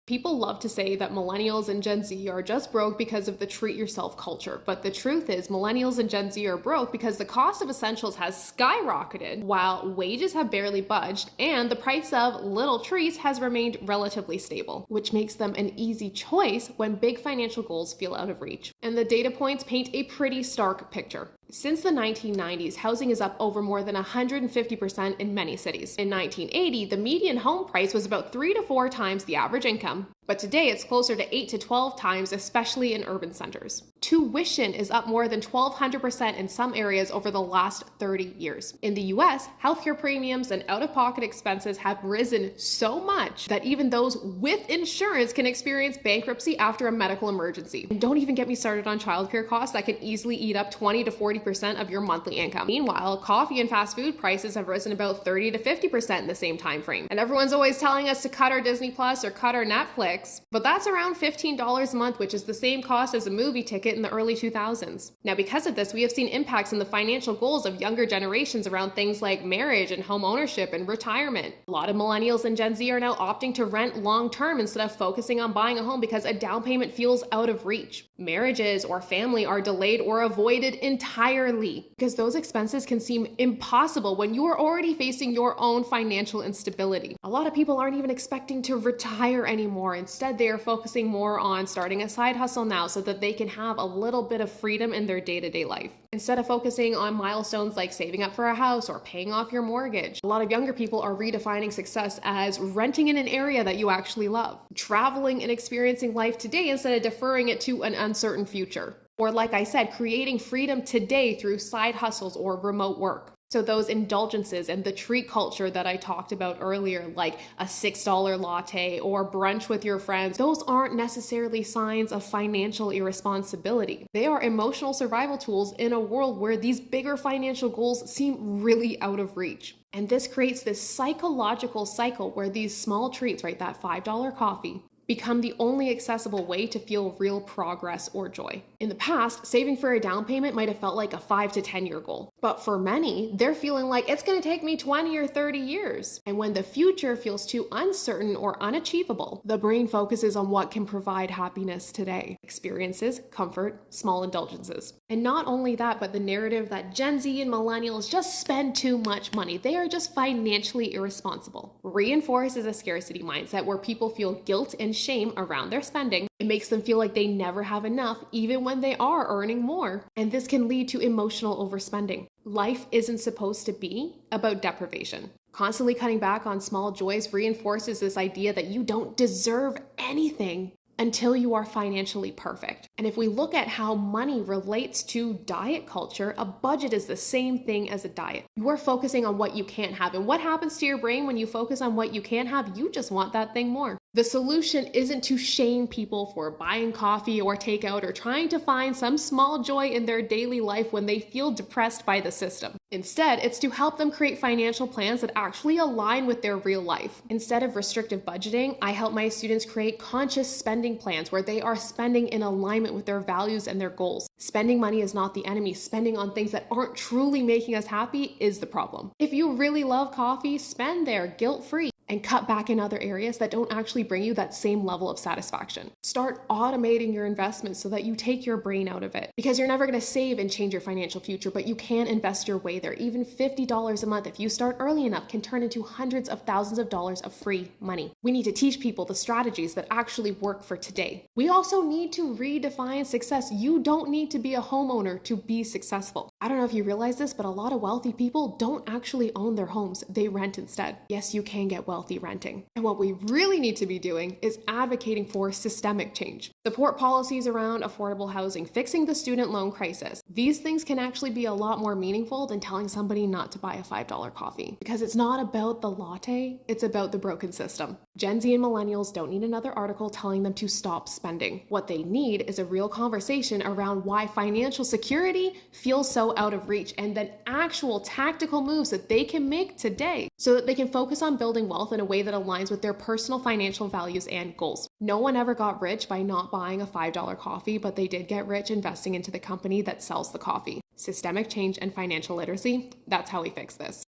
People love to say that millennials and Gen Z are just broke because of the treat yourself culture, but the truth is millennials and Gen Z are broke because the cost of essentials has skyrocketed while wages have barely budged and the price of little treats has remained relatively stable, which makes them an easy choice when big financial goals feel out of reach. And the data points paint a pretty stark picture. Since the 1990s, housing is up over more than 150% in many cities. In 1980, the median home price was about 3 to 4 times the average income, but today it's closer to 8 to 12 times, especially in urban centers. Tuition is up more than 1,200% in some areas over the last 30 years. In the US, healthcare premiums and out-of-pocket expenses have risen so much that even those with insurance can experience bankruptcy after a medical emergency. And don't even get me started on childcare costs that can easily eat up 20 to 40% of your monthly income. Meanwhile, coffee and fast food prices have risen about 30 to 50% in the same time frame. And everyone's always telling us to cut our Disney Plus or cut our Netflix, but that's around $15 a month, which is the same cost as a movie ticket in the early 2000s. Now, because of this, we have seen impacts in the financial goals of younger generations around things like marriage and home ownership and retirement. A lot of millennials and Gen Z are now opting to rent long-term instead of focusing on buying a home because a down payment feels out of reach. Marriages or family are delayed or avoided entirely because those expenses can seem impossible when you are already facing your own financial instability. A lot of people aren't even expecting to retire anymore. Instead, they are focusing more on starting a side hustle now so that they can have a little bit of freedom in their day-to-day life. Instead of focusing on milestones like saving up for a house or paying off your mortgage, a lot of younger people are redefining success as renting in an area that you actually love, traveling and experiencing life today instead of deferring it to an uncertain future. Or like I said, creating freedom today through side hustles or remote work. So those indulgences and the treat culture that I talked about earlier, like a $6 latte or brunch with your friends, those aren't necessarily signs of financial irresponsibility. They are emotional survival tools in a world where these bigger financial goals seem really out of reach. And this creates this psychological cycle where these small treats, right, that $5 coffee, become the only accessible way to feel real progress or joy. In the past, saving for a down payment might have felt like a 5 to 10 year goal. But for many, they're feeling like it's gonna take me 20 or 30 years. And when the future feels too uncertain or unachievable, the brain focuses on what can provide happiness today. Experiences, comfort, small indulgences. And not only that, but the narrative that Gen Z and millennials just spend too much money. They are just financially irresponsible. Reinforces a scarcity mindset where people feel guilt and shame around their spending. It makes them feel like they never have enough, even when they are earning more. And this can lead to emotional overspending. Life isn't supposed to be about deprivation. Constantly cutting back on small joys reinforces this idea that you don't deserve anything until you are financially perfect. And if we look at how money relates to diet culture, a budget is the same thing as a diet. You are focusing on what you can't have. And what happens to your brain when you focus on what you can't have? You just want that thing more. The solution isn't to shame people for buying coffee or takeout or trying to find some small joy in their daily life when they feel depressed by the system. Instead, it's to help them create financial plans that actually align with their real life. Instead of restrictive budgeting, I help my students create conscious spending plans where they are spending in alignment with their values and their goals. Spending money is not the enemy. Spending on things that aren't truly making us happy is the problem. If you really love coffee, spend there guilt-free. And cut back in other areas that don't actually bring you that same level of satisfaction. Start automating your investments so that you take your brain out of it. Because you're never gonna save and change your financial future, but you can invest your way there. Even $50 a month, if you start early enough, can turn into hundreds of thousands of dollars of free money. We need to teach people the strategies that actually work for today. We also need to redefine success. You don't need to be a homeowner to be successful. I don't know if you realize this, but a lot of wealthy people don't actually own their homes. They rent instead. Yes, you can get wealthy renting. And what we really need to be doing is advocating for systemic change. Support policies around affordable housing, fixing the student loan crisis. These things can actually be a lot more meaningful than telling somebody not to buy a $5 coffee. Because it's not about the latte, it's about the broken system. Gen Z and millennials don't need another article telling them to stop spending. What they need is a real conversation around why financial security feels so out of reach, and then actual tactical moves that they can make today so that they can focus on building wealth in a way that aligns with their personal financial values and goals. No one ever got rich by not buying a $5 coffee, but they did get rich investing into the company that sells the coffee. Systemic change and financial literacy, that's how we fix this.